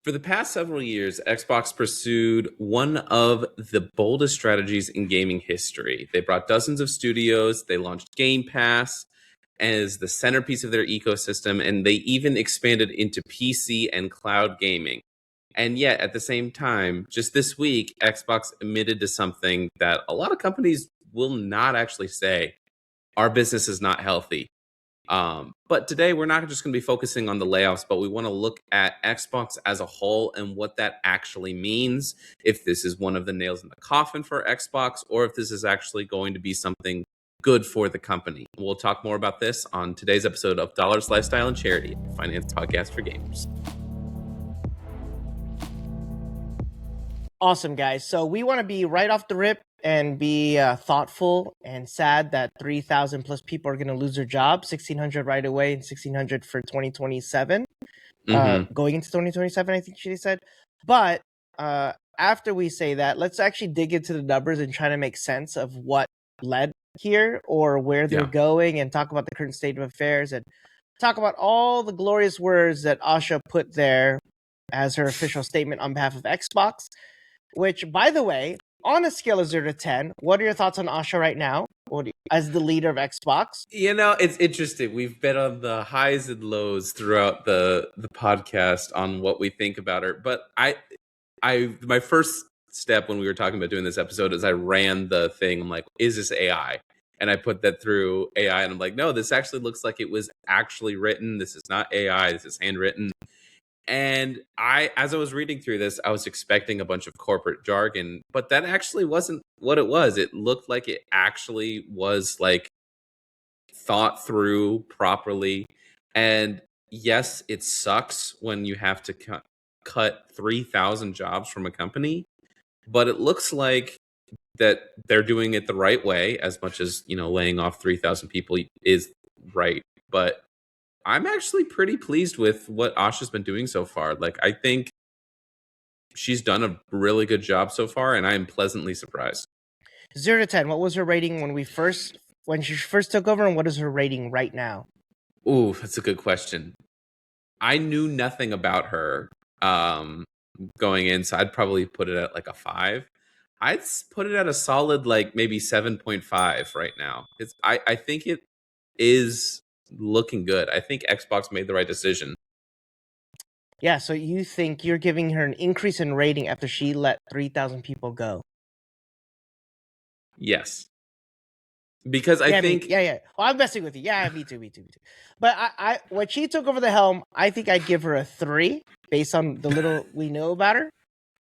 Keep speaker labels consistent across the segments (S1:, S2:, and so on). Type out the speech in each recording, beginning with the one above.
S1: For the past several years, Xbox pursued one of the boldest strategies in gaming history. They brought dozens of studios, they launched Game Pass as the centerpiece of their ecosystem, and they even expanded into PC and cloud gaming. And yet, at the same time, just this week, Xbox admitted to something that a lot of companies will not actually say. Our business is not healthy. But today we're not just going to be focusing on the layoffs, but we want to look at Xbox as a whole and what that actually means. If this is one of the nails in the coffin for Xbox, or if this is actually going to be something good for the company. We'll talk more about this on today's episode of Dollars, Lifestyle, and Charity, a finance podcast for gamers.
S2: Awesome, guys. So we want to be right off the rip and be thoughtful and sad that 3,000 plus people are going to lose their job, 1,600 right away and 1,600 for 2027, going into 2027, I think she said. But after we say that, let's actually dig into the numbers and try to make sense of what led here or where they're going, and talk about the current state of affairs and talk about all the glorious words that Asha put there as her official statement on behalf of Xbox. Which, by the way, on a scale of 0 to 10, what are your thoughts on Asha right now as the leader of Xbox?
S1: You know, it's interesting. We've been on the highs and lows throughout the podcast on what we think about her. But my first step when we were talking about doing this episode is I ran the thing. I'm like, is this AI? And I put that through AI, and I'm like, no, this actually looks like it was actually written. This is not AI. This is handwritten. And as I was reading through this, I was expecting a bunch of corporate jargon, but that actually wasn't what it was. It looked like it actually was like thought through properly. And yes, it sucks when you have to cut 3,000 jobs from a company, but it looks like that they're doing it the right way, as much as, laying off 3,000 people is right. But I'm actually pretty pleased with what Asha's been doing so far. Like, I think she's done a really good job so far, and I am pleasantly surprised.
S2: 0 to 10, what was her rating when she first took over, and what is her rating right now?
S1: Ooh, that's a good question. I knew nothing about her going in, so I'd probably put it at like a 5. I'd put it at a solid like maybe 7.5 right now. I think it is looking good. I think Xbox made the right decision.
S2: Yeah, so you think you're giving her an increase in rating after she let 3,000 people go?
S1: Yes. Because I think...
S2: Well, I'm messing with you. Yeah, me too. But I when she took over the helm, I think I'd give her a 3 based on the little we know about her,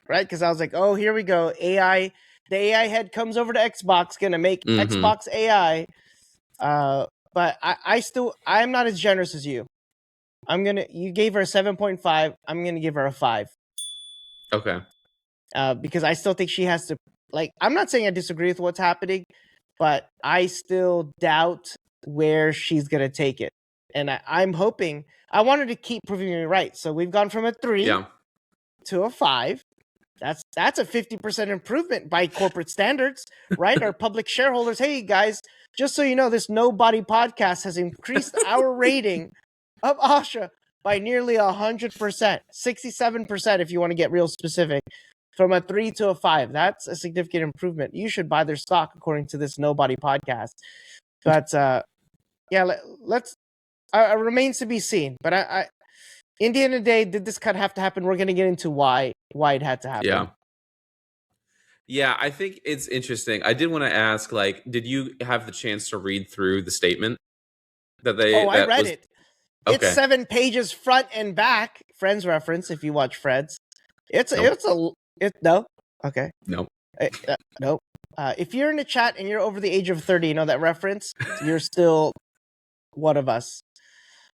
S2: right? Because I was like, oh, here we go. AI, the AI head comes over to Xbox, going to make Xbox AI. But I'm not as generous as you. You gave her a 7.5. I'm going to give her a 5.
S1: Okay.
S2: Because I still think she has to, I'm not saying I disagree with what's happening, but I still doubt where she's going to take it. And I'm hoping, I wanted to keep proving me right. So we've gone from a 3 to a 5. That's a 50% improvement by corporate standards, right? Our public shareholders, hey guys, just so you know, this Nobody podcast has increased our rating of Asha by nearly 100%, 67% if you want to get real specific, from a 3 to a 5. That's a significant improvement. You should buy their stock according to this Nobody podcast. But let's. It remains to be seen. But I, in the end of the day, did this cut have to happen? We're going to get into why it had to happen.
S1: Yeah, I think it's interesting. I did want to ask, did you have the chance to read through the statement that they...
S2: I read it. Okay. It's 7 pages front and back. Friends reference, if you watch Friends. No? Okay.
S1: No.
S2: No. If you're in the chat and you're over the age of 30, you know that reference, you're still one of us.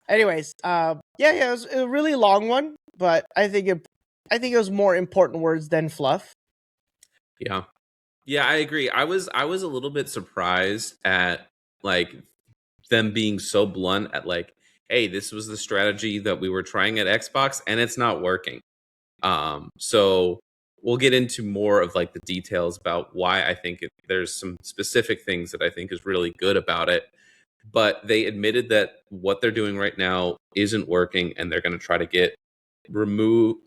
S2: Anyways, it was a really long one, but I think it was more important words than fluff.
S1: Yeah, I agree. I was a little bit surprised at them being so blunt at hey, this was the strategy that we were trying at Xbox and it's not working. So we'll get into more of the details about why I think there's some specific things that I think is really good about it. But they admitted that what they're doing right now isn't working, and they're going to try to get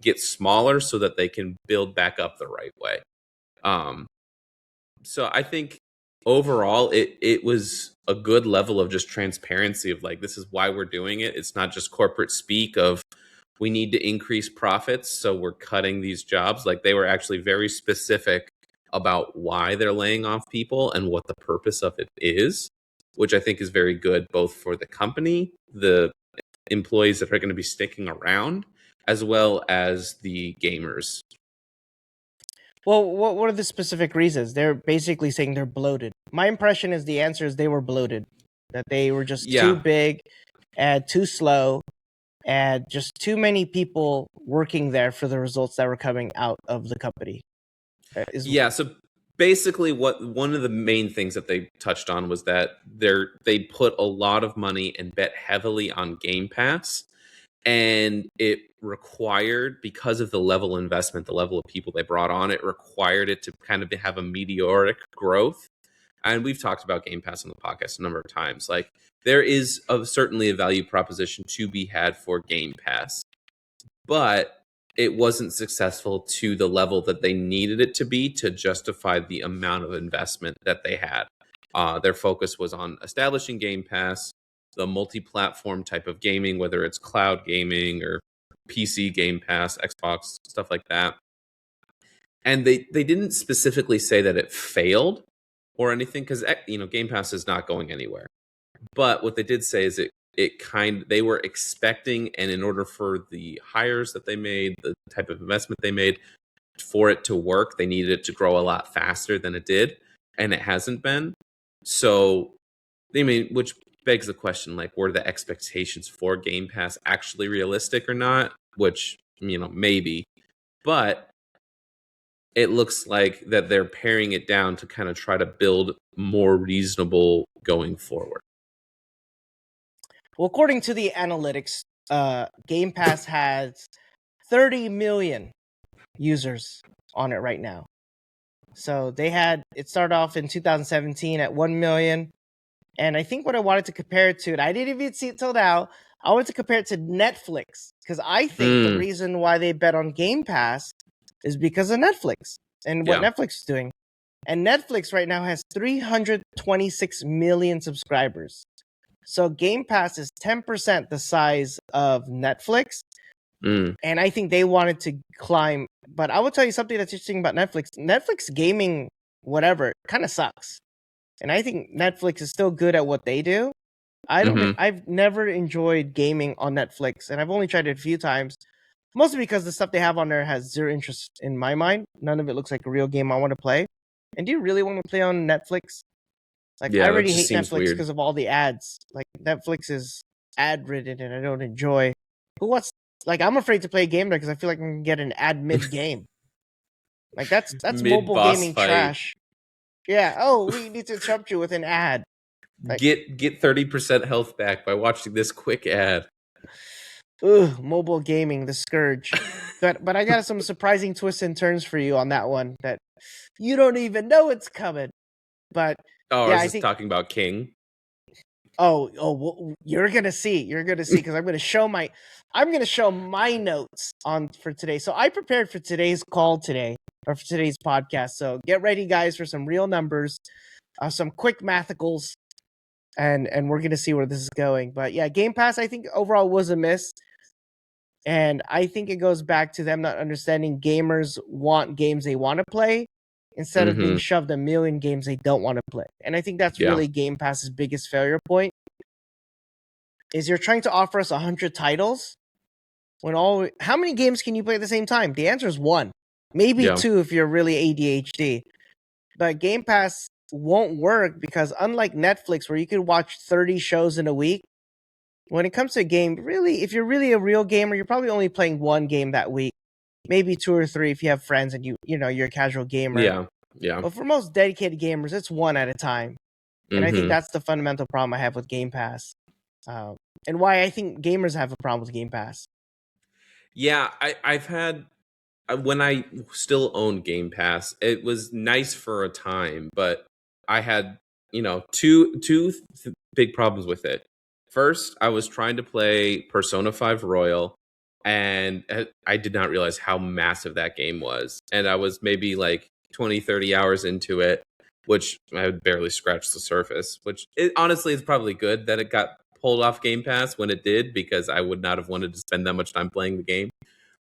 S1: get smaller so that they can build back up the right way. So I think overall it was a good level of just transparency of like, this is why we're doing it. It's not just corporate speak of we need to increase profits, so we're cutting these jobs. Like, they were actually very specific about why they're laying off people and what the purpose of it is, which I think is very good both for the company, the employees that are going to be sticking around, as well as the gamers.
S2: Well, what are the specific reasons? They're basically saying they're bloated. My impression is the answer is they were bloated, that they were just too big and too slow, and just too many people working there for the results that were coming out of the company.
S1: So basically one of the main things that they touched on was that they put a lot of money and bet heavily on Game Pass, and it required, because of the level of investment, the level of people they brought on, it required it to kind of have a meteoric growth. And we've talked about Game Pass on the podcast a number of times. Like, there is certainly a value proposition to be had for Game Pass, but it wasn't successful to the level that they needed it to be to justify the amount of investment that they had. Their focus was on establishing Game Pass, the multi-platform type of gaming, whether it's cloud gaming or PC Game Pass, Xbox, stuff like that. And they didn't specifically say that it failed or anything, because Game Pass is not going anywhere. But what they did say is they were expecting, and in order for the hires that they made, the type of investment they made, for it to work, they needed it to grow a lot faster than it did, and it hasn't been. So, which begs the question, like, were the expectations for Game Pass actually realistic or not? Which, maybe. But it looks like that they're paring it down to kind of try to build more reasonable going forward.
S2: Well, according to the analytics, Game Pass has 30 million users on it right now. So it started off in 2017 at 1 million. And I think what I wanted to compare it to, and I didn't even see it till now, I wanted to compare it to Netflix, because I think the reason why they bet on Game Pass is because of Netflix and what Netflix is doing. And Netflix right now has 326 million subscribers. So Game Pass is 10% the size of Netflix. And I think they wanted to climb. But I will tell you something that's interesting about Netflix. Netflix gaming, whatever, kind of sucks. And I think Netflix is still good at what they do. I've never enjoyed gaming on Netflix, and I've only tried it a few times, mostly because the stuff they have on there has zero interest in my mind. None of it looks like a real game I want to play. And do you really want to play on Netflix? Like, I already hate Netflix because of all the ads. Like, Netflix is ad ridden, and I don't enjoy. I'm afraid to play a game there because I feel like I'm gonna get an ad mid game. Like, that's mobile gaming fight. Trash. Yeah. Oh, we need to interrupt you with an ad.
S1: Like, get 30% health back by watching this quick ad.
S2: Ugh, mobile gaming, the scourge. but I got some surprising twists and turns for you on that one that you don't even know it's coming. But
S1: I was talking about King.
S2: Well, you're gonna see because I'm gonna show my notes for today. So I prepared for today's call today, or for today's podcast. So get ready, guys, for some real numbers, some quick mathicals, and we're gonna see where this is going. But yeah, Game Pass, I think overall was a miss, and I think it goes back to them not understanding gamers want games they want to play, instead of being shoved a million games they don't want to play. And I think that's really Game Pass's biggest failure point, is you're trying to offer us 100 titles when how many games can you play at the same time? The answer is 1, maybe 2 if you're really ADHD. But Game Pass won't work because, unlike Netflix, where you could watch 30 shows in a week, when it comes to a game, really, if you're really a real gamer, you're probably only playing 1 game that week. Maybe 2 or 3 if you have friends and you're a casual gamer.
S1: Yeah.
S2: But for most dedicated gamers, it's 1 at a time. And I think that's the fundamental problem I have with Game Pass. And why I think gamers have a problem with Game Pass.
S1: Yeah, I've had, when I still owned Game Pass, it was nice for a time, but I had, two big problems with it. First, I was trying to play Persona 5 Royal, and I did not realize how massive that game was. And I was maybe like 20, 30 hours into it, which I had barely scratched the surface, which honestly is probably good that it got pulled off Game Pass when it did, because I would not have wanted to spend that much time playing the game.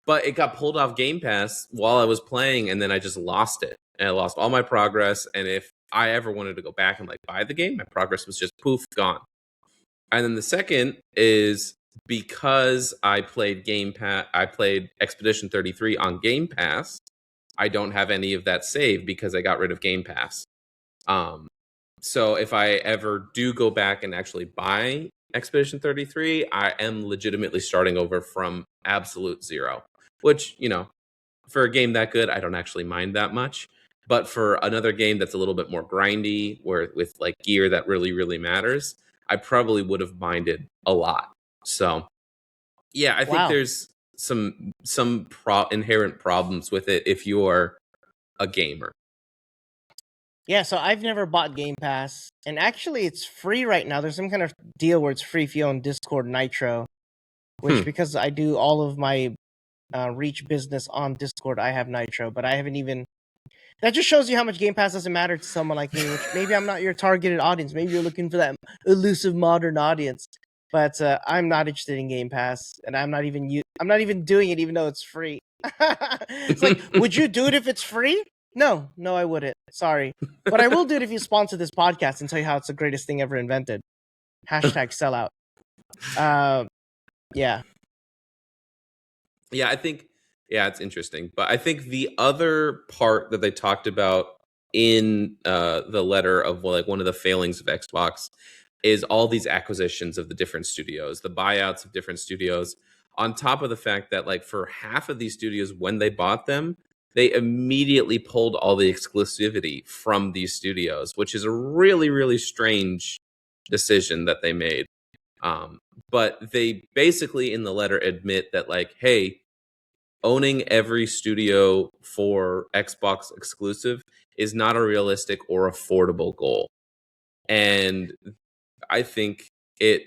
S1: But it got pulled off Game Pass while I was playing, and then I just lost it. And I lost all my progress. And if I ever wanted to go back and like buy the game, my progress was just poof, gone. And then the second is because I played I played Expedition 33 on Game Pass. I don't have any of that saved because I got rid of Game Pass. So if I ever do go back and actually buy Expedition 33, I am legitimately starting over from absolute zero, which, for a game that good, I don't actually mind that much. But for another game that's a little bit more grindy, where with like gear that really, really matters, I probably would have minded a lot. So, yeah, I think there's some inherent problems with it if you're a gamer.
S2: Yeah, so I've never bought Game Pass, and actually it's free right now. There's some kind of deal where it's free if you own Discord Nitro, which because I do all of my Reach business on Discord, I have Nitro, but I haven't even... That just shows you how much Game Pass doesn't matter to someone like me, which maybe I'm not your targeted audience. Maybe you're looking for that elusive modern audience. But I'm not interested in Game Pass, and I'm not even doing it even though it's free. It's like, would you do it if it's free? No, I wouldn't. Sorry. But I will do it if you sponsor this podcast and tell you how it's the greatest thing ever invented. #sellout. Yeah.
S1: Yeah, I think, it's interesting. But I think the other part that they talked about in the letter of like one of the failings of Xbox is all these acquisitions of the different studios, the buyouts of different studios, on top of the fact that like for half of these studios, when they bought them, they immediately pulled all the exclusivity from these studios, which is a really, really strange decision that they made. But they basically in the letter admit that like, hey, owning every studio for Xbox exclusive is not a realistic or affordable goal. And I think it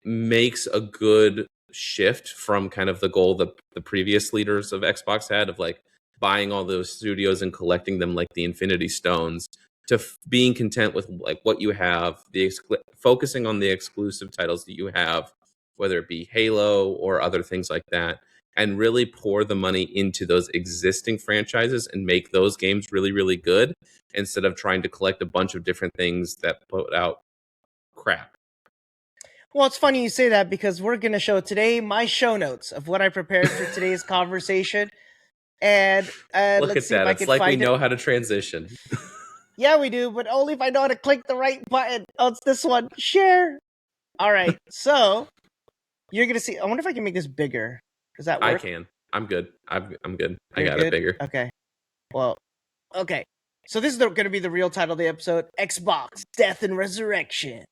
S1: makes a good shift from kind of the goal that the previous leaders of Xbox had of like buying all those studios and collecting them like the Infinity Stones, to being content with like what you have, focusing on the exclusive titles that you have, whether it be Halo or other things like that, and really pour the money into those existing franchises and make those games really, really good, instead of trying to collect a bunch of different things that put out crap.
S2: Well, it's funny you say that because we're going to show today my show notes of what I prepared for today's conversation. And
S1: Look
S2: let's
S1: at
S2: see
S1: that.
S2: if I
S1: It's
S2: can
S1: like we
S2: find
S1: know
S2: it.
S1: how to transition.
S2: Yeah, we do, but only if I know how to click the right button. Oh, it's this one. Share. All right. So you're going to see. I wonder if I can make this bigger. Does that work?
S1: I can. I'm good. I'm good.
S2: You're
S1: I got
S2: good?
S1: it bigger.
S2: Okay. Well, okay. So this is going to be the real title of the episode: Xbox Death and Resurrection.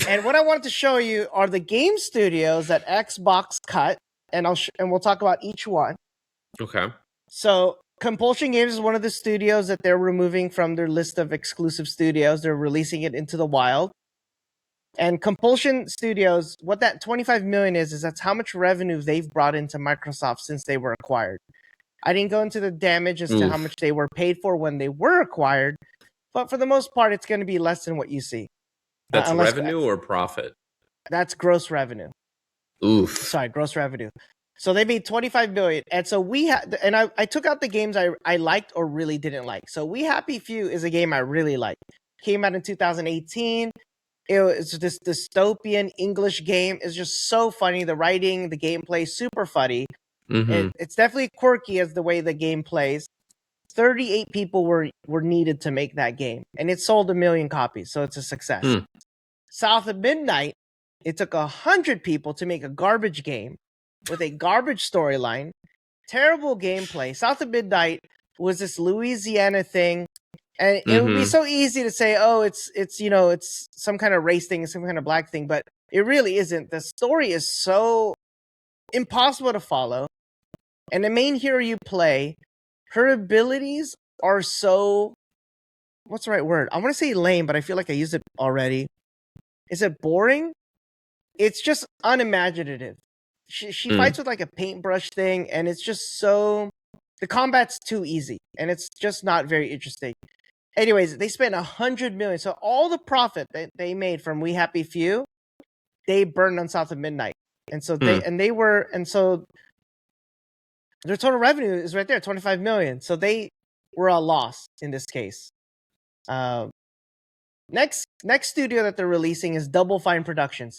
S2: And what I wanted to show you are the game studios that Xbox cut, and we'll talk about each one.
S1: Okay.
S2: So Compulsion Games is one of the studios that they're removing from their list of exclusive studios. They're releasing it into the wild. And Compulsion Studios, what that 25 million is that's how much revenue they've brought into Microsoft since they were acquired. I didn't go into the damage as to how much they were paid for when they were acquired, but for the most part, it's going to be less than what you see.
S1: That's revenue or profit?
S2: That's gross revenue.
S1: Oof.
S2: Sorry, gross revenue. So they made 25 million. And so I took out the games I liked or really didn't like. So We Happy Few is a game I really liked. Came out in 2018. It was this dystopian English game. It's just so funny. The writing, the gameplay, super funny.
S1: Mm-hmm.
S2: It's definitely quirky as the way the game plays. 38 people were needed to make that game, and it sold 1 million copies, so it's a success. South of Midnight, it took 100 people to make a garbage game with a garbage storyline, terrible gameplay. South of Midnight was this Louisiana thing, and it would be so easy to say, oh, it's some kind of race thing, some kind of black thing, but it really isn't. The story is so impossible to follow, and the main hero you play, her abilities are so, what's the right word? I want to say lame, but I feel like I used it already. Is it boring? It's just unimaginative. she fights with like a paintbrush thing, and it's just so the combat's too easy, and it's just not very interesting. Anyways, they spent $100 million, so all the profit that they made from We Happy Few, they burned on South of Midnight, and so so their total revenue is right there, $25 million. So they were a loss in this case. Next studio that they're releasing is Double Fine Productions.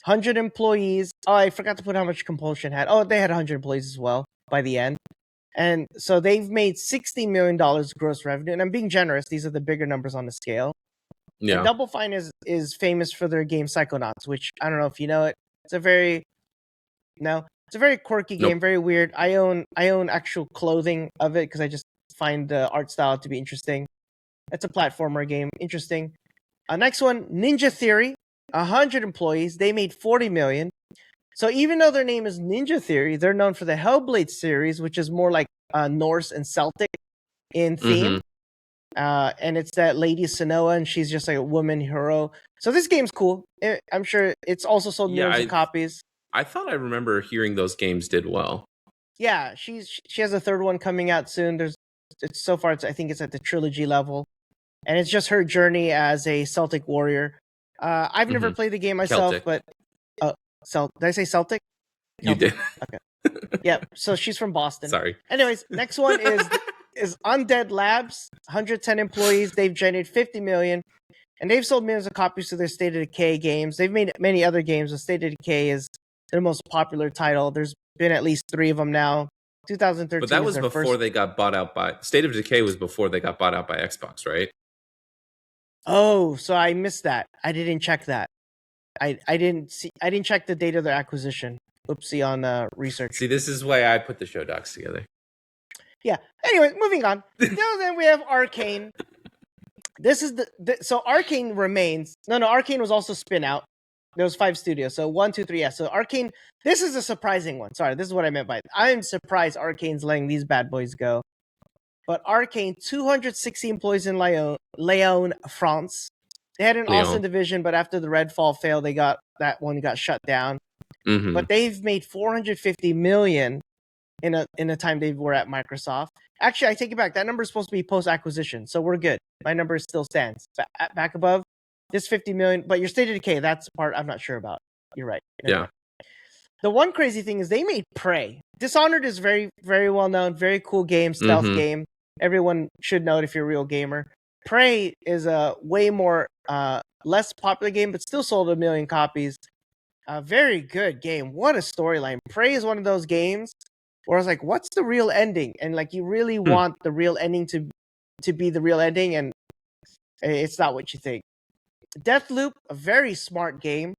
S2: 100 employees. Oh, I forgot to put how much Compulsion had. Oh, they had 100 employees as well by the end. And so they've made $60 million gross revenue. And I'm being generous. These are the bigger numbers on the scale. Yeah. And Double Fine is famous for their game Psychonauts, which I don't know if you know it. It's a very quirky game, very weird. I own actual clothing of it because I just find the art style to be interesting. It's a platformer game, interesting. Next one, Ninja Theory, 100 employees. They made $40 million. So even though their name is Ninja Theory, they're known for the Hellblade series, which is more like Norse and Celtic in theme. And it's that lady Sanoa, and she's just like a woman hero. So this game's cool. I'm sure it's also sold millions of copies.
S1: I thought I remember hearing those games did well.
S2: Yeah, she has a third one coming out soon. I think it's at the trilogy level, and it's just her journey as a Celtic warrior. I've never played the game myself, Celtic. But did I say Celtic?
S1: Celtic? You did.
S2: Okay. Yeah. So she's from Boston.
S1: Sorry.
S2: Anyways, next one is Undead Labs, 110 employees. They've generated $50 million, and they've sold millions of copies to their State of Decay games. They've made many other games, but State of Decay is their most popular title. There's been at least 3 of them now. 2013.
S1: But that was before they got bought out by State of Decay. Was before they got bought out by Xbox, right?
S2: Oh, so I missed that. I didn't check that. I didn't check the date of their acquisition. Oopsie on research.
S1: See, this is why I put the show docs together.
S2: Yeah. Anyway, moving on. Then we have Arcane. This is so Arcane remains. No, Arcane was also spin out. There was 5 studios. So 1, 2, 3, yeah. So Arcane, this is a surprising one. Sorry, this is what I meant by it. I'm surprised Arcane's letting these bad boys go. But Arcane, 260 employees in Lyon, France. They had an awesome division, but after the Redfall fail, that one got shut down. But they've made $450 million in a time they were at Microsoft. Actually, I take it back. That number is supposed to be post-acquisition, so we're good. My number still stands. Back above, this $50 million, but your State of Decay, that's the part I'm not sure about. You're right.
S1: Yeah.
S2: The one crazy thing is they made Prey. Dishonored is very, very well known, very cool game, stealth game. Everyone should know it if you're a real gamer. Prey is a way more less popular game, but still sold 1 million copies. A very good game. What a storyline. Prey is one of those games where I was like, what's the real ending? And like you really want the real ending to be the real ending, and it's not what you think. Deathloop, a very smart game.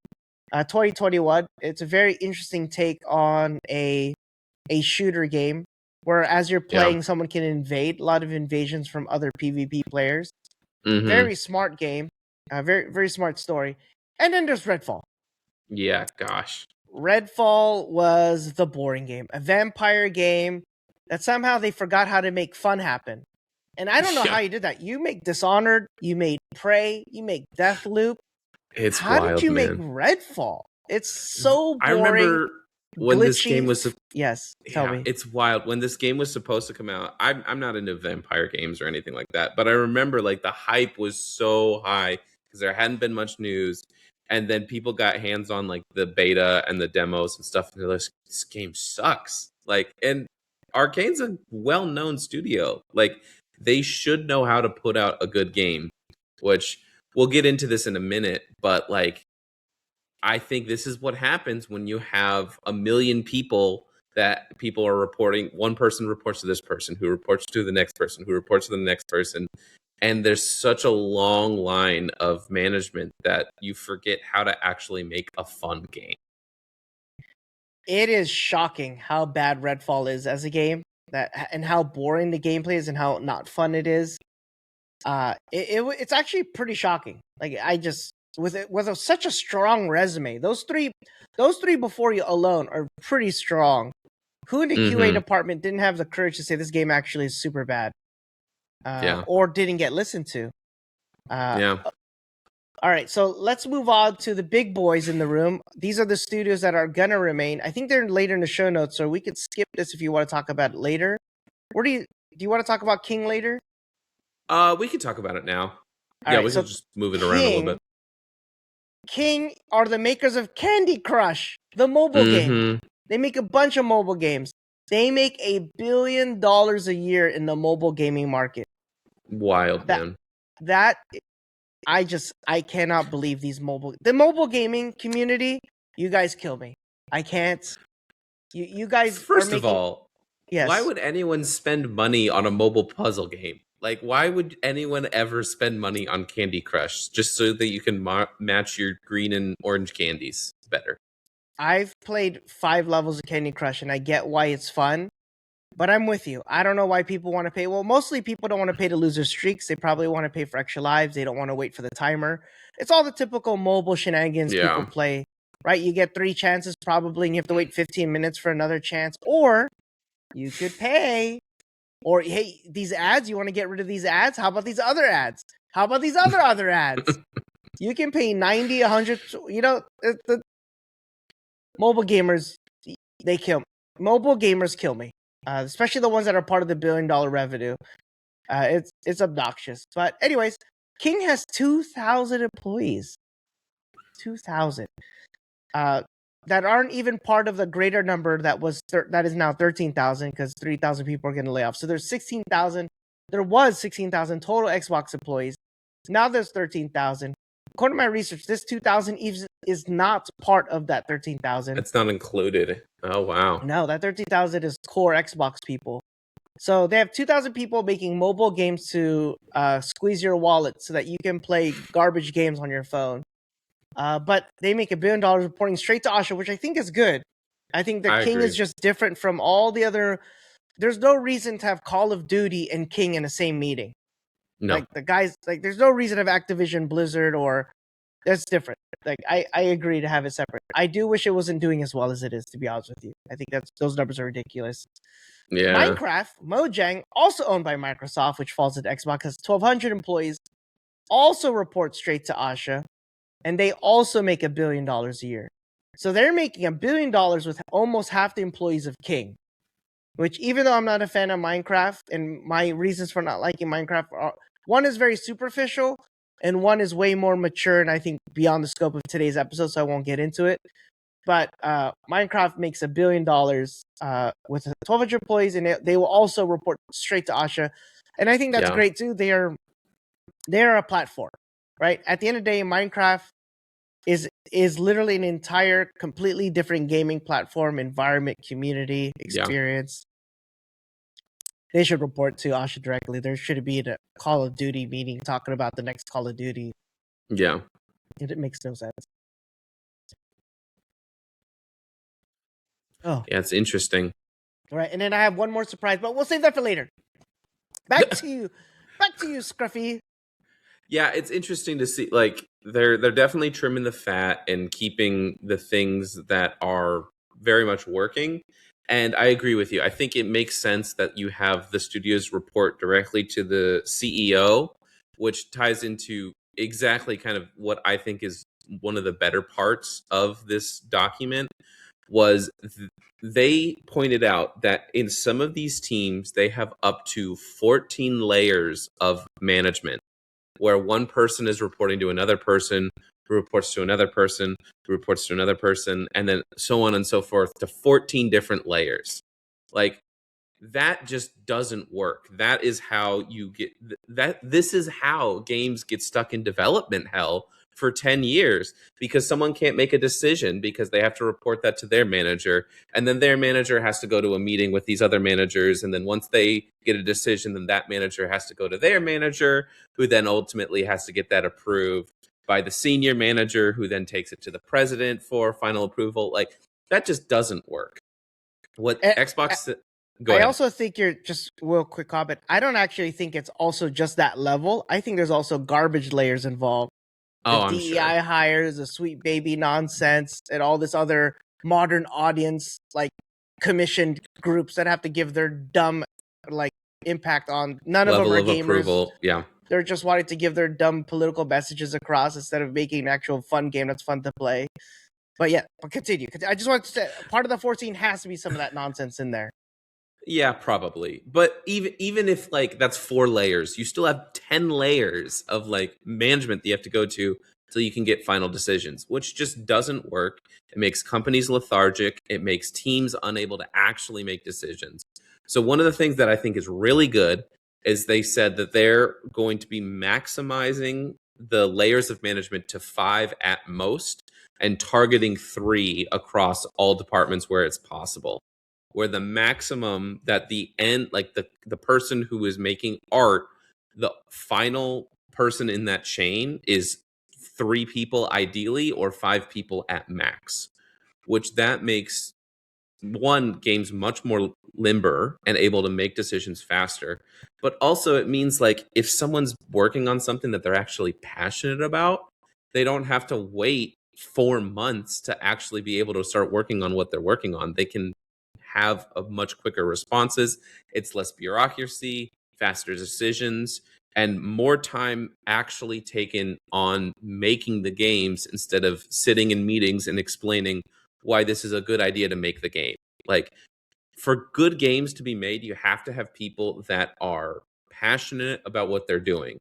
S2: 2021. It's a very interesting take on a shooter game where as you're playing, someone can invade. A lot of invasions from other PvP players. Very smart game. Very, very smart story. And then there's Redfall.
S1: Yeah, gosh.
S2: Redfall was the boring game. A vampire game that somehow they forgot how to make fun happen. And I don't know how you did that. You make Dishonored, you made Prey, you make Deathloop.
S1: It's
S2: how
S1: wild,
S2: did you
S1: man.
S2: make Redfall? It's so boring.
S1: I remember when
S2: glitchy.
S1: This game was
S2: tell me.
S1: It's wild. When this game was supposed to come out, I'm not into vampire games or anything like that, but I remember like the hype was so high because there hadn't been much news, and then people got hands on like the beta and the demos and stuff, and they're like, this game sucks. Like, and Arcane's a well-known studio. Like, they should know how to put out a good game, which we'll get into this in a minute, but like, I think this is what happens when you have 1 million people that people are reporting. One person reports to this person, who reports to the next person, who reports to the next person. And there's such a long line of management that you forget how to actually make a fun game.
S2: It is shocking how bad Redfall is as a game, and how boring the gameplay is and how not fun it is. It's actually pretty shocking. Like I just with such a strong resume, those three before you alone are pretty strong. Who in the QA department didn't have the courage to say this game actually is super bad, or didn't get listened to? All right, so let's move on to the big boys in the room. These are the studios that are gonna remain. I think they're later in the show notes, so we could skip this if you want to talk about it later. Where do you want to talk about King later?
S1: We can talk about it now.
S2: All
S1: Yeah,
S2: right,
S1: we
S2: so
S1: can just move it around a little bit.
S2: King are the makers of Candy Crush, the mobile game. They make a bunch of mobile games. They make $1 billion a year in the mobile gaming market.
S1: Wild, man.
S2: That I cannot believe the mobile gaming community. You guys kill me. I can't. You guys
S1: First
S2: are
S1: of
S2: making.
S1: all,
S2: Yes.
S1: why would anyone spend money on a mobile puzzle game? Like, why would anyone ever spend money on Candy Crush just so that you can match your green and orange candies better?
S2: I've played 5 levels of Candy Crush, and I get why it's fun. But I'm with you. I don't know why people want to pay. Well, mostly people don't want to pay to lose their streaks. They probably want to pay for extra lives. They don't want to wait for the timer. It's all the typical mobile shenanigans people play, right? You get 3 chances probably, and you have to wait 15 minutes for another chance. Or you could pay. Or, hey, these ads, you want to get rid of these ads? How about these other ads? How about these other ads? You can pay 90, 100. You know, the mobile gamers, they kill me. Mobile gamers kill me. Especially the ones that are part of the $1 billion revenue. It's obnoxious. But anyways, King has 2,000 employees. 2,000. That aren't even part of the greater number that is now 13,000 because 3,000 people are getting laid off. So there's 16,000. There was 16,000 total Xbox employees. Now there's 13,000. According to my research, this 2,000 is not part of that 13,000.
S1: It's not included. Oh, wow.
S2: No, that 13,000 is core Xbox people. So they have 2,000 people making mobile games to squeeze your wallet so that you can play garbage games on your phone. But they make $1 billion reporting straight to Asha, which I think is good. I think the King is just different from all the other. There's no reason to have Call of Duty and King in the same meeting.
S1: No.
S2: Like the guys, like there's no reason to have Activision, Blizzard, or that's different. Like I agree to have it separate. I do wish it wasn't doing as well as it is, to be honest with you. I think those numbers are ridiculous.
S1: Yeah.
S2: Minecraft, Mojang, also owned by Microsoft, which falls into Xbox, has 1,200 employees, also report straight to Asha, and they also make $1 billion a year. So they're making $1 billion with almost half the employees of King, which even though I'm not a fan of Minecraft, and my reasons for not liking Minecraft are, one is very superficial, and one is way more mature, and I think beyond the scope of today's episode, so I won't get into it. But Minecraft makes $1 billion with 1,200 employees, and they will also report straight to Asha. And I think that's great too. They are a platform, right? At the end of the day, Minecraft is literally an entire, completely different gaming platform, environment, community, experience. They should report to Asha directly. There should be a Call of Duty meeting talking about the next Call of Duty.
S1: Yeah.
S2: It makes no sense.
S1: Oh. Yeah, it's interesting.
S2: All right, and then I have one more surprise, but we'll save that for later. Back to you. Back to you, Scruffy.
S1: Yeah, it's interesting to see. Like, they're definitely trimming the fat and keeping the things that are very much working. And I agree with you. I think it makes sense that you have the studios report directly to the CEO, which ties into exactly kind of what I think is one of the better parts of this document. Was they pointed out that in some of these teams, they have up to 14 layers of management, where one person is reporting to another person, who reports to another person, who reports to another person, and then so on and so forth to 14 different layers. Like, that just doesn't work. That is how you get that. This is how games get stuck in development hell for 10 years, because someone can't make a decision because they have to report that to their manager, and then their manager has to go to a meeting with these other managers, and then once they get a decision, then that manager has to go to their manager, who then ultimately has to get that approved by the senior manager, who then takes it to the president for final approval. Like, that just doesn't work. What Xbox...
S2: I also think you're just real quick comment. I don't actually think it's also just that level. I think there's also garbage layers involved. The DEI hires, the sweet baby nonsense, and all this other modern audience, like commissioned groups that have to give their dumb, like, impact on. None of them are gamers.
S1: Approval. Yeah.
S2: They're just wanting to give their dumb political messages across instead of making an actual fun game that's fun to play. But yeah, but continue. I just wanted to say part of the 14 has to be some of that nonsense in there.
S1: Yeah, probably. But even if like that's 4 layers, you still have 10 layers of like management that you have to go to so you can get final decisions, which just doesn't work. It makes companies lethargic. It makes teams unable to actually make decisions. So one of the things that I think is really good is they said that they're going to be maximizing the layers of management to 5 at most and targeting 3 across all departments where it's possible, where the maximum that the end, like the person who is making art, the final person in that chain is 3 people ideally, or 5 people at max, which that makes games much more limber and able to make decisions faster. But also it means like if someone's working on something that they're actually passionate about, they don't have to wait 4 months to actually be able to start working on what they're working on. They can have a much quicker responses. It's less bureaucracy, faster decisions, and more time actually taken on making the games instead of sitting in meetings and explaining why this is a good idea to make the game. Like, for good games to be made, you have to have people that are passionate about what they're doing.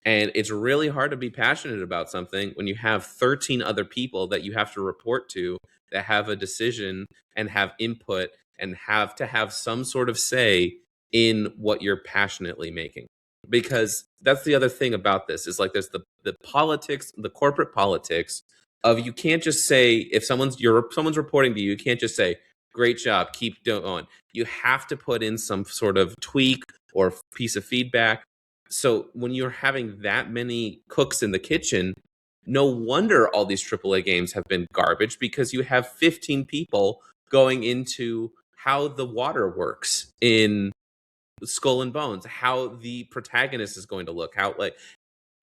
S1: And it's really hard to be passionate about something when you have 13 other people that you have to report to that have a decision and have input and have to have some sort of say in what you're passionately making. Because that's the other thing about this is like there's the politics, the corporate politics of, you can't just say, if someone's reporting to you, you can't just say, great job, keep going. You have to put in some sort of tweak or piece of feedback. So when you're having that many cooks in the kitchen, no wonder all these AAA games have been garbage, because you have 15 people going into how the water works in Skull and Bones, how the protagonist is going to look, how, like,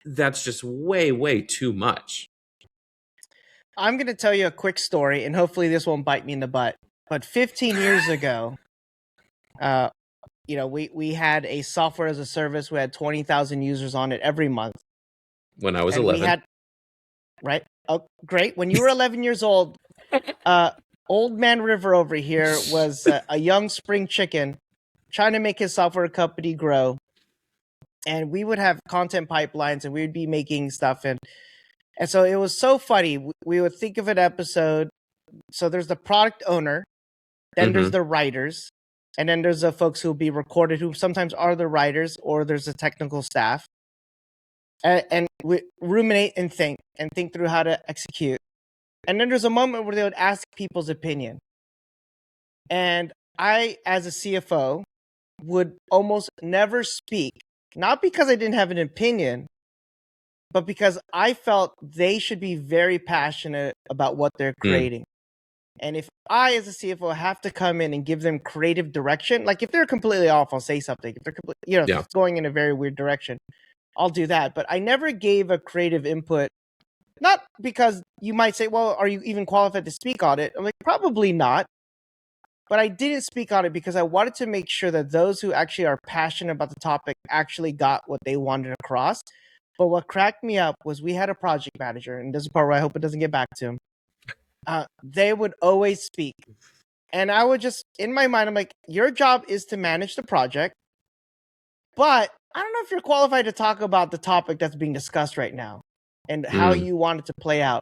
S1: that's just way, way too much.
S2: I'm going to tell you a quick story, and hopefully this won't bite me in the butt. But 15 years ago, we had a software as a service. We had 20,000 users on it every month.
S1: When I was
S2: And
S1: 11.
S2: we had, right? Oh, great. When you were 11 years old, Old Man River over here was a young spring chicken trying to make his software company grow. And we would have content pipelines, and we would be making stuff. And so it was so funny. We would think of an episode. So there's the product owner, then there's the writers, and then there's the folks who will be recorded, who sometimes are the writers, or there's the technical staff. And we ruminate and think through how to execute. And then there's a moment where they would ask people's opinion. And I, as a CFO, would almost never speak, not because I didn't have an opinion, but because I felt they should be very passionate about what they're creating. And if I, as a CFO, have to come in and give them creative direction, like if they're completely off, I'll say something. If they're going in a very weird direction, I'll do that. But I never gave a creative input, not because you might say, well, are you even qualified to speak on it? I'm like, probably not. But I didn't speak on it because I wanted to make sure that those who actually are passionate about the topic actually got what they wanted across. But what cracked me up was we had a project manager, and this is the part where I hope it doesn't get back to him. They would always speak. And I would just, in my mind, I'm like, your job is to manage the project, but I don't know if you're qualified to talk about the topic that's being discussed right now and how you want it to play out.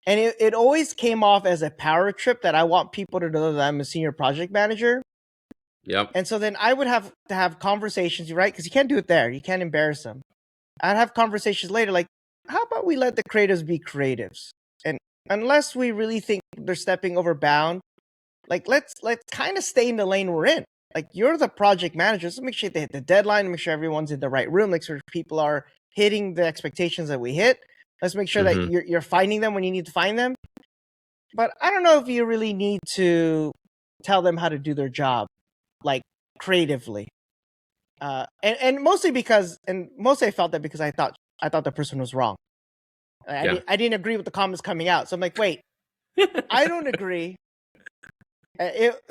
S2: And it always came off as a power trip that I want people to know that I'm a senior project manager.
S1: Yep.
S2: And so then I would have to have conversations, right? Because you can't do it there. You can't embarrass them. I'd have conversations later, like, how about we let the creatives be creatives? And unless we really think they're stepping over bound, like let's kind of stay in the lane we're in. Like, you're the project manager, so make sure they hit the deadline, make sure everyone's in the right room, make sure people are hitting the expectations that we hit. Let's make sure that you're finding them when you need to find them. But I don't know if you really need to tell them how to do their job, like, creatively. And mostly I felt that because I thought the person was wrong. I didn't agree with the comments coming out. So I'm like, wait, I don't agree.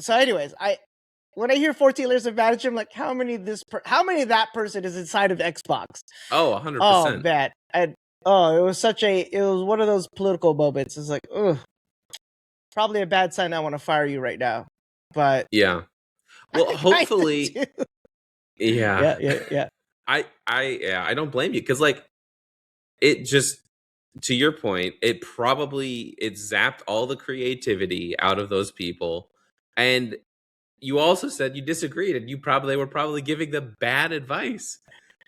S2: So anyways, when I hear 14 layers of management, I'm like, how many of that person is inside of Xbox?
S1: Oh,
S2: Oh
S1: 100%.
S2: man, it was one of those political moments. It's like, ugh, probably a bad sign. I want to fire you right now, but
S1: Yeah. Well,
S2: I kind of
S1: hopefully,
S2: do.
S1: yeah.
S2: Yeah.
S1: I don't blame you, because like it just, to your point, it zapped all the creativity out of those people. And you also said you disagreed, and they were probably giving them bad advice.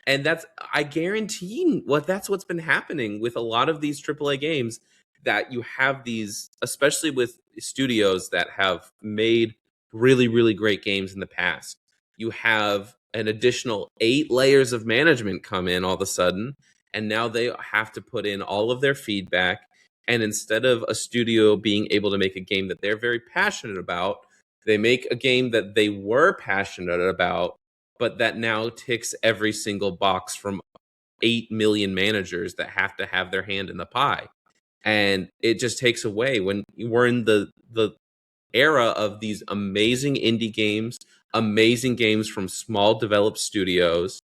S1: And I guarantee that's what's been happening with a lot of these AAA games, that you have these, especially with studios that have made really, really great games in the past. You have an additional 8 layers of management come in all of a sudden, and now they have to put in all of their feedback. And instead of a studio being able to make a game that they're very passionate about, they make a game that they were passionate about, but that now ticks every single box from 8 million managers that have to have their hand in the pie. And it just takes away, when we're in the era of these amazing indie games, amazing games from small developed studios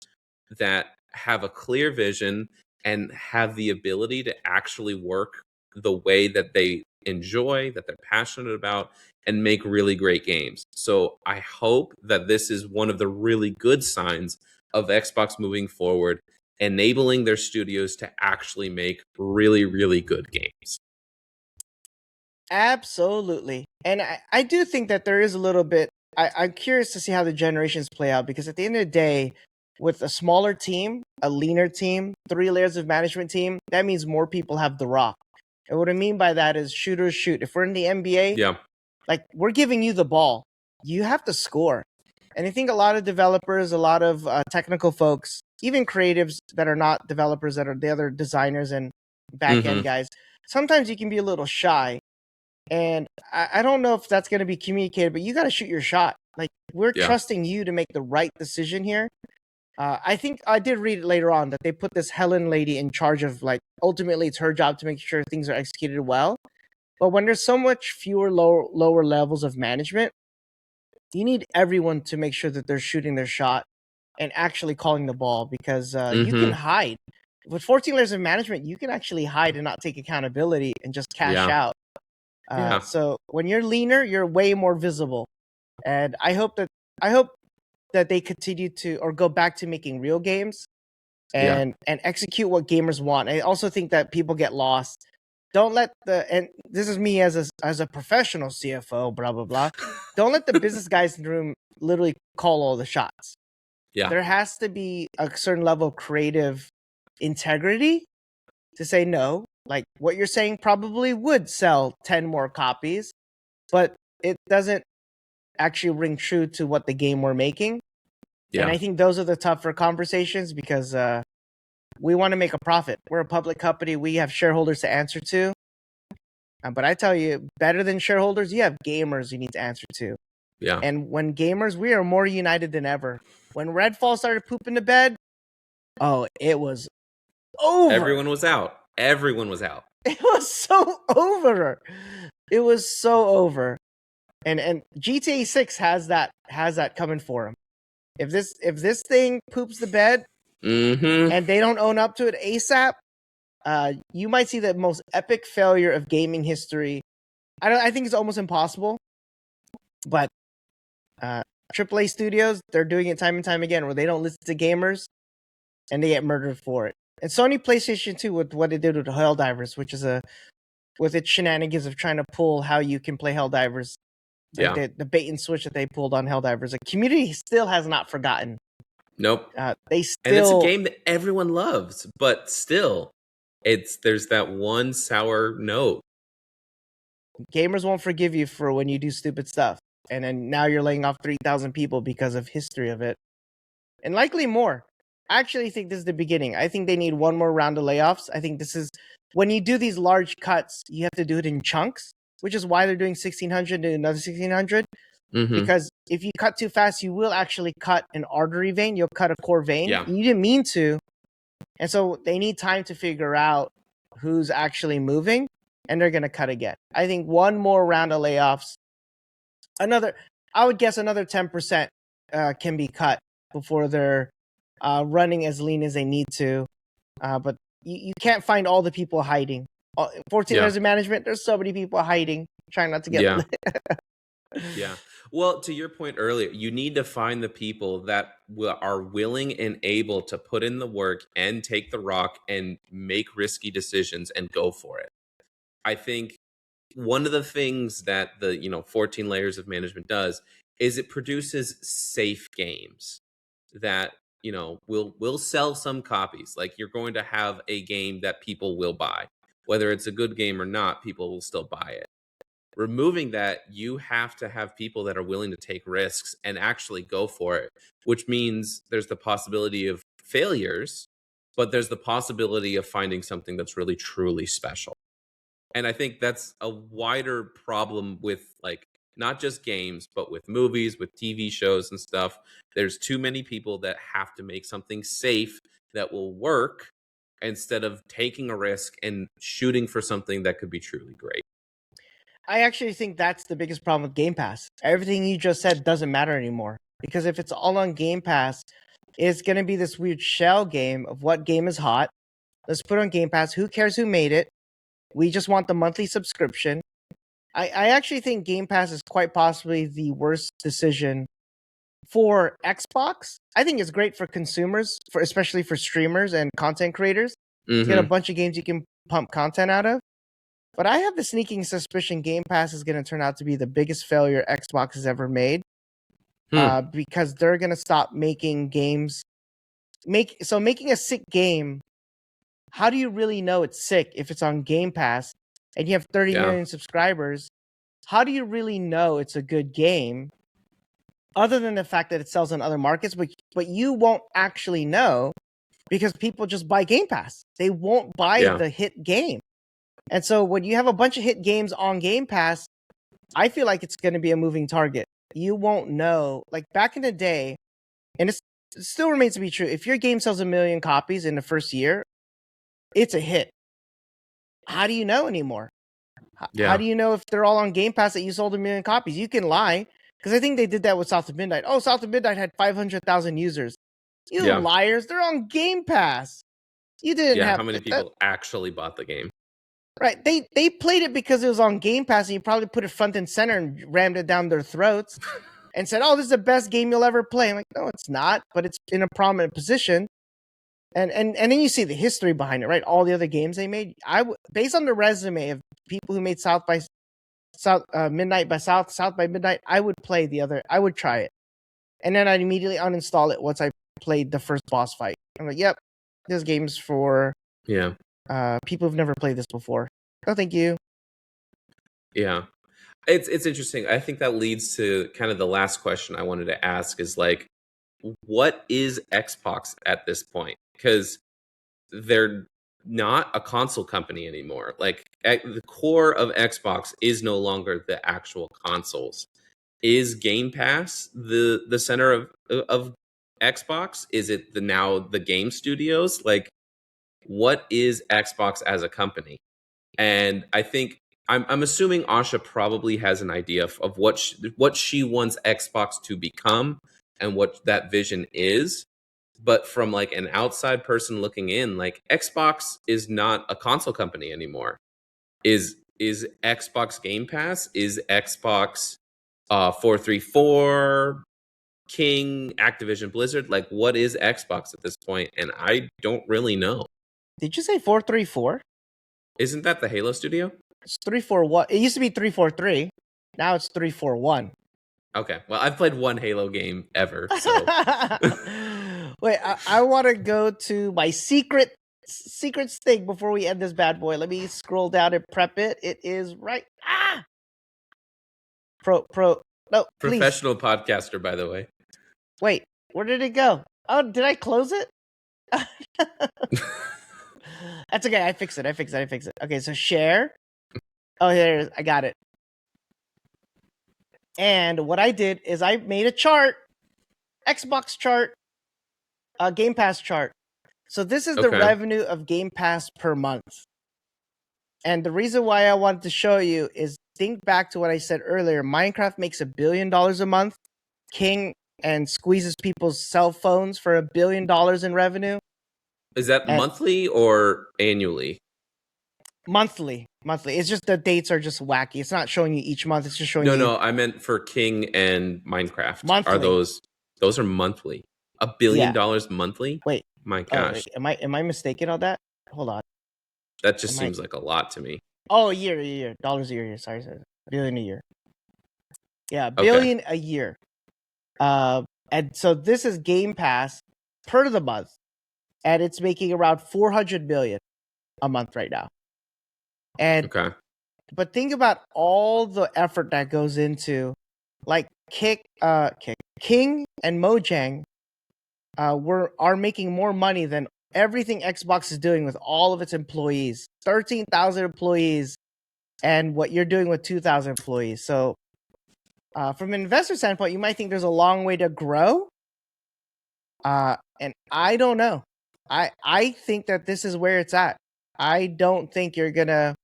S1: that have a clear vision and have the ability to actually work the way that they enjoy, that they're passionate about, and make really great games. So I hope that this is one of the really good signs of Xbox moving forward, enabling their studios to actually make really, really good games.
S2: Absolutely. And I do think that there is a little bit. I'm curious to see how the generations play out, because at the end of the day, with a smaller team, a leaner team, 3 layers of management team, that means more people have the rock. And what I mean by that is shooters shoot. If we're in the NBA,
S1: Yeah.
S2: like, we're giving you the ball, you have to score. And I think a lot of developers, a lot of technical folks, even creatives that are not developers, that are the other designers and back end
S1: Mm-hmm.
S2: guys, sometimes you can be a little shy. And I don't know if that's going to be communicated, but you got to shoot your shot. Like, we're
S1: Yeah.
S2: trusting you to make the right decision here. I think I did read it later on that they put this Helen lady in charge of, like, ultimately it's her job to make sure things are executed well. But when there's so much fewer lower levels of management, you need everyone to make sure that they're shooting their shot and actually calling the ball, because you can
S1: Mm-hmm.
S2: hide. With 14 layers of management, you can actually hide and not take accountability and just cash
S1: Yeah.
S2: out.
S1: Yeah.
S2: So when you're leaner, you're way more visible. And I hope that they continue to, or go back to making real games
S1: Yeah.
S2: and execute what gamers want. I also think that people get lost. Don't let and this is me as a professional CFO, blah blah blah. Don't let the business guys in the room literally call all the shots.
S1: Yeah.
S2: There has to be a certain level of creative integrity to say no. Like, what you're saying probably would sell 10 more copies, but it doesn't actually ring true to what the game we're making. And
S1: Yeah.
S2: I think those are the tougher conversations, because we want to make a profit. We're a public company. We have shareholders to answer to. But I tell you, better than shareholders, you have gamers you need to answer to.
S1: Yeah.
S2: And when gamers, we are more united than ever. When Redfall started pooping the bed, oh, it was over.
S1: Everyone was out. Everyone was out.
S2: It was so over. It was so over. And GTA 6 has that coming for him. If this thing poops the bed
S1: Mm-hmm.
S2: and they don't own up to it ASAP, you might see the most epic failure of gaming history. I think it's almost impossible, but AAA studios, they're doing it time and time again, where they don't listen to gamers and they get murdered for it. And Sony PlayStation 2, with what it did with Helldivers, which is with its shenanigans of trying to pull how you can play Helldivers, like
S1: Yeah.
S2: the bait and switch that they pulled on Helldivers. The community still has not forgotten.
S1: Nope.
S2: They
S1: And it's a
S2: still
S1: game that everyone loves, but still, there's that one sour note.
S2: gamers won't forgive you for when you do stupid stuff, and then now you're laying off 3,000 people because of history of it, and likely more. I actually think this is the beginning. I think they need one more round of layoffs. I think this is when you do these large cuts, you have to do it in chunks, which is why they're doing 1,600 to another 1,600.
S1: Mm-hmm.
S2: Because if you cut too fast, you will actually cut an artery vein. You'll cut a core vein.
S1: Yeah.
S2: You didn't mean to. And so they need time to figure out who's actually moving, and they're going to cut again. I think one more round of layoffs. I would guess another 10% can be cut before they're running as lean as they need to. But you can't find all the people hiding. 14 layers of management, there's so many people hiding, trying not to get...
S1: Yeah. Well, to your point earlier, you need to find the people that are willing and able to put in the work and take the rock and make risky decisions and go for it. I think one of the things that the 14 layers of management does is it produces safe games that will sell some copies. Like, you're going to have a game that people will buy, whether it's a good game or not. People will still buy it. Removing that, you have to have people that are willing to take risks and actually go for it, which means there's the possibility of failures, but there's the possibility of finding something that's really truly special. And I think that's a wider problem with, like, not just games, but with movies, with TV shows and stuff. There's too many people that have to make something safe that will work instead of taking a risk and shooting for something that could be truly great.
S2: I actually think that's the biggest problem with Game Pass. Everything you just said doesn't matter anymore. Because if it's all on Game Pass, it's going to be this weird shell game of what game is hot. Let's put it on Game Pass. Who cares who made it? We just want the monthly subscription. I actually think Game Pass is quite possibly the worst decision for Xbox. I think it's great for consumers, especially for streamers and content creators. You get a bunch of games you can pump content out of. But I have the sneaking suspicion Game Pass is going to turn out to be the biggest failure Xbox has ever made. Because they're going to stop making games. Making a sick game, how do you really know it's sick if it's on Game Pass and you have 30 million subscribers? How do you really know it's a good game other than the fact that it sells in other markets? But you won't actually know because people just buy Game Pass. They won't buy the hit game. And so when you have a bunch of hit games on Game Pass, I feel like it's going to be a moving target. You won't know. Like back in the day, and it still remains to be true, if your game sells 1 million copies in the first year, it's a hit. How do you know anymore? How do you know if they're all on Game Pass that you sold 1 million copies? You can lie, because I think they did that with South of Midnight. Oh, South of Midnight had 500,000 users. You liars! They're on Game Pass. You didn't have.
S1: How many people actually bought the game?
S2: Right. They played it because it was on Game Pass, and you probably put it front and center and rammed it down their throats and said, "Oh, this is the best game you'll ever play." I'm like, no, it's not, but it's in a prominent position. And then you see the history behind it, right? All the other games they made. Based on the resume of people who made South by Midnight by South by Midnight, I would play the other. I would try it, and then I'd immediately uninstall it once I played the first boss fight. I'm like, yep, this game's for people who've never played this before. No, thank you.
S1: Yeah. It's interesting. I think that leads to kind of the last question I wanted to ask is, like, what is Xbox at this point? Because they're not a console company anymore. Like, the core of Xbox is no longer the actual consoles. Is Game Pass the center of Xbox? Is it now the game studios? Like, what is Xbox as a company? And I think I'm assuming Asha probably has an idea of what she wants Xbox to become and what that vision is. But from, like, an outside person looking in, like, Xbox is not a console company anymore. Is Xbox Game Pass? Is Xbox 434 King, Activision Blizzard? Like, what is Xbox at this point? And I don't really know.
S2: Did you say 434?
S1: Isn't that the Halo studio?
S2: It's 341. It used to be 343. Now it's 341.
S1: Okay. Well, I've played one Halo game ever. So
S2: wait, I want to go to my secret thing before we end this bad boy. Let me scroll down and prep it. It is right. No,
S1: professional podcaster, by the way.
S2: Wait, where did it go? Oh, did I close it? That's okay. I fixed it. Okay, so share. Oh, here it is. I got it. And what I did is I made a chart, Xbox chart, Game Pass chart. So this is the revenue of Game Pass per month. And the reason why I wanted to show you is think back to what I said earlier. Minecraft makes $1 billion a month. King and squeezes people's cell phones for $1 billion in revenue.
S1: Is that monthly or annually?
S2: Monthly. It's just the dates are just wacky. It's not showing you each month. It's just showing you.
S1: No, I meant for King and Minecraft.
S2: Monthly.
S1: Are those are monthly? $1 billion monthly?
S2: Wait.
S1: My gosh.
S2: Am I mistaken on that? Hold on.
S1: That just seems like a lot to me.
S2: Oh, a year. Dollars a year. Sorry. Billion a year. Yeah, billion a year. And so this is Game Pass per the month, and it's making around 400 million a month right now. And but think about all the effort that goes into, like King and Mojang, are making more money than everything Xbox is doing with all of its employees. 13,000 employees, and what you're doing with 2,000 employees. So, from an investor standpoint, you might think there's a long way to grow. And I don't know. I think that this is where it's at. I don't think you're gonna.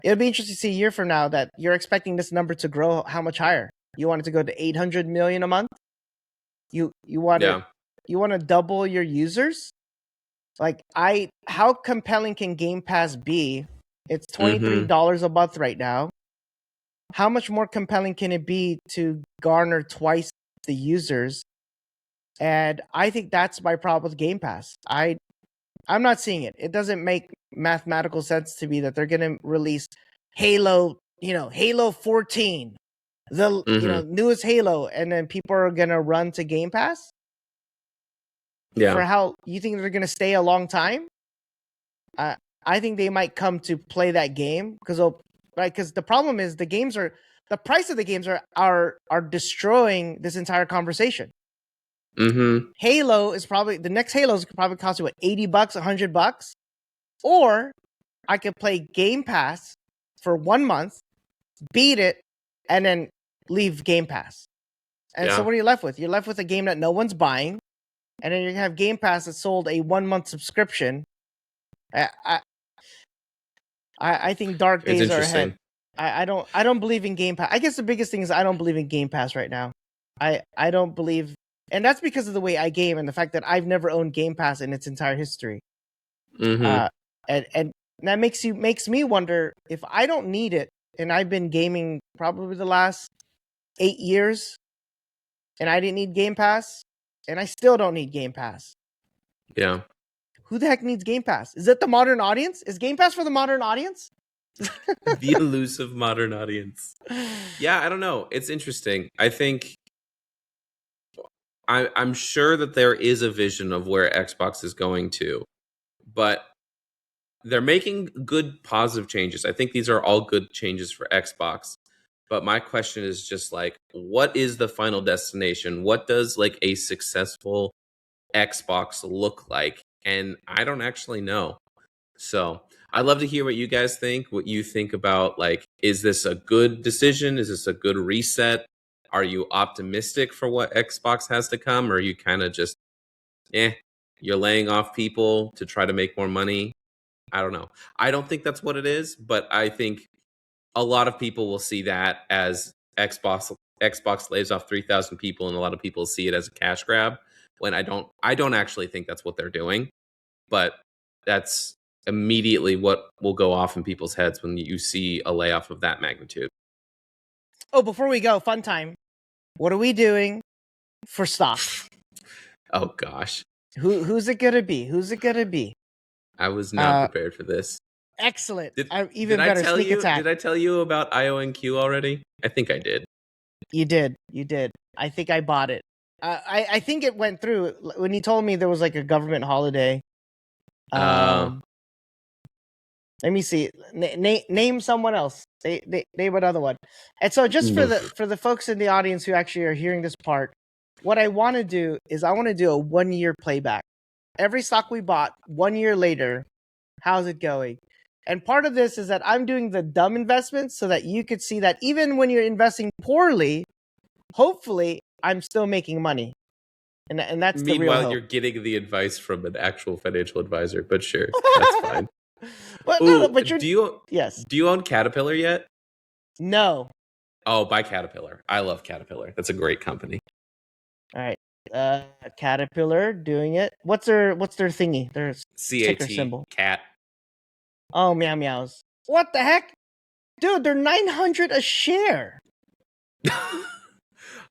S2: It'll be interesting to see a year from now that you're expecting this number to grow how much higher. You want it to go to 800 million a month. You want to double your users. Like how compelling can Game Pass be? It's $23 a month right now. How much more compelling can it be to garner twice the users? And I think that's my problem with Game Pass. I'm not seeing it. It doesn't make mathematical sense to me that they're going to release Halo 14, the newest Halo, and then people are going to run to Game Pass. Yeah. For how you think they're going to stay a long time? I think they might come to play that game because the problem is the price of the games are destroying this entire conversation. Halo is probably the next Halo's could probably cost you $80, $100, or I could play Game Pass for 1 month, beat it, and then leave Game Pass. And so what are you left with? You're left with a game that no one's buying, and then you have Game Pass that sold a 1 month subscription. I think dark days are ahead. I don't believe in Game Pass. I guess the biggest thing is I don't believe in Game Pass right now. I don't believe. And that's because of the way I game and the fact that I've never owned Game Pass in its entire history. And that makes me wonder if I don't need it, and I've been gaming probably the last 8 years, and I didn't need Game Pass, and I still don't need Game Pass.
S1: Yeah.
S2: Who the heck needs Game Pass? Is it the modern audience? Is Game Pass for the modern audience?
S1: The elusive modern audience. Yeah, I don't know. It's interesting. I think I'm sure that there is a vision of where Xbox is going to, but they're making good positive changes. I think these are all good changes for Xbox. But my question is just like, what is the final destination? What does like a successful Xbox look like? And I don't actually know. So I'd love to hear what you guys think, what you think about, like, is this a good decision? Is this a good reset? Are you optimistic for what Xbox has to come? Or are you kind of just, you're laying off people to try to make more money? I don't know. I don't think that's what it is, but I think a lot of people will see that as Xbox lays off 3,000 people, and a lot of people see it as a cash grab, when I don't actually think that's what they're doing. But that's immediately what will go off in people's heads when you see a layoff of that magnitude.
S2: Oh, before we go, fun time. What are we doing for stock?
S1: Oh gosh.
S2: Who's it gonna be?
S1: I was not prepared for this.
S2: Excellent. Did I
S1: tell you about IONQ already? I think I did.
S2: You did. I think I bought it. I think it went through when he told me there was like a government holiday. Let me see. Name someone else. Name another one. And so, just for the folks in the audience who actually are hearing this part, what I want to do is I want to do a 1 year playback. Every stock we bought 1 year later, how's it going? And part of this is that I'm doing the dumb investments so that you could see that even when you're investing poorly, hopefully I'm still making money. And that's the real hope.
S1: Meanwhile, you're getting the advice from an actual financial advisor, but sure, that's fine.
S2: But do you
S1: own Caterpillar yet?
S2: No.
S1: Oh, by Caterpillar. I love Caterpillar. That's a great company.
S2: All right. Caterpillar doing it. What's their thingy? Their ticker
S1: CAT,
S2: symbol.
S1: cat.
S2: Oh, meow meows. What the heck? Dude, they're 900 a share.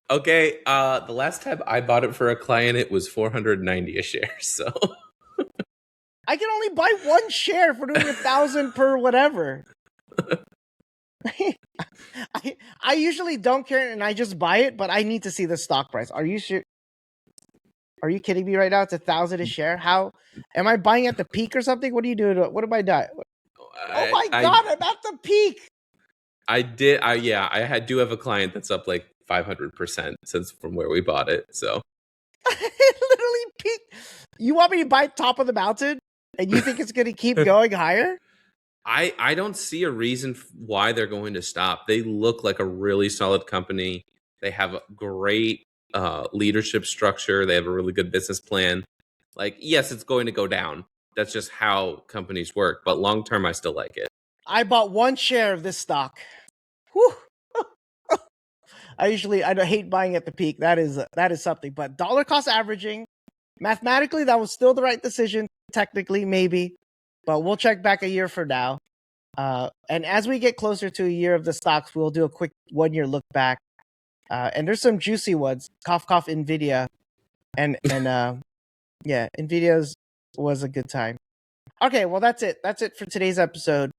S1: Okay, the last time I bought it for a client, it was 490 a share. So
S2: I can only buy one share for doing 1,000 per whatever. I usually don't care and I just buy it, but I need to see the stock price. Are you sure? Are you kidding me right now? It's 1,000 a share. How am I buying at the peak or something? What are you doing? What am I doing? Oh my god, I'm at the peak.
S1: I do have a client that's up like 500% since from where we bought it. So
S2: It literally peaked. You want me to buy top of the mountain, and you think it's going to keep going higher?
S1: I don't see a reason why they're going to stop. They look like a really solid company. They have a great leadership structure. They have a really good business plan. Like, yes, it's going to go down. That's just how companies work. But long term, I still like it.
S2: I bought one share of this stock. Whew. I hate buying at the peak. That is something. But dollar cost averaging, mathematically, that was still the right decision. Technically, maybe, but we'll check back a year from now. And as we get closer to a year of the stocks, we'll do a quick 1 year look back. And there's some juicy ones. Cough cough Nvidia, and yeah, Nvidia's was a good time. Okay, well that's it. That's it for today's episode.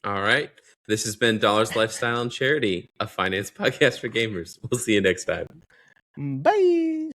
S1: All right. This has been Dollars, Lifestyle, and Charity, a finance podcast for gamers. We'll see you next time.
S2: Bye.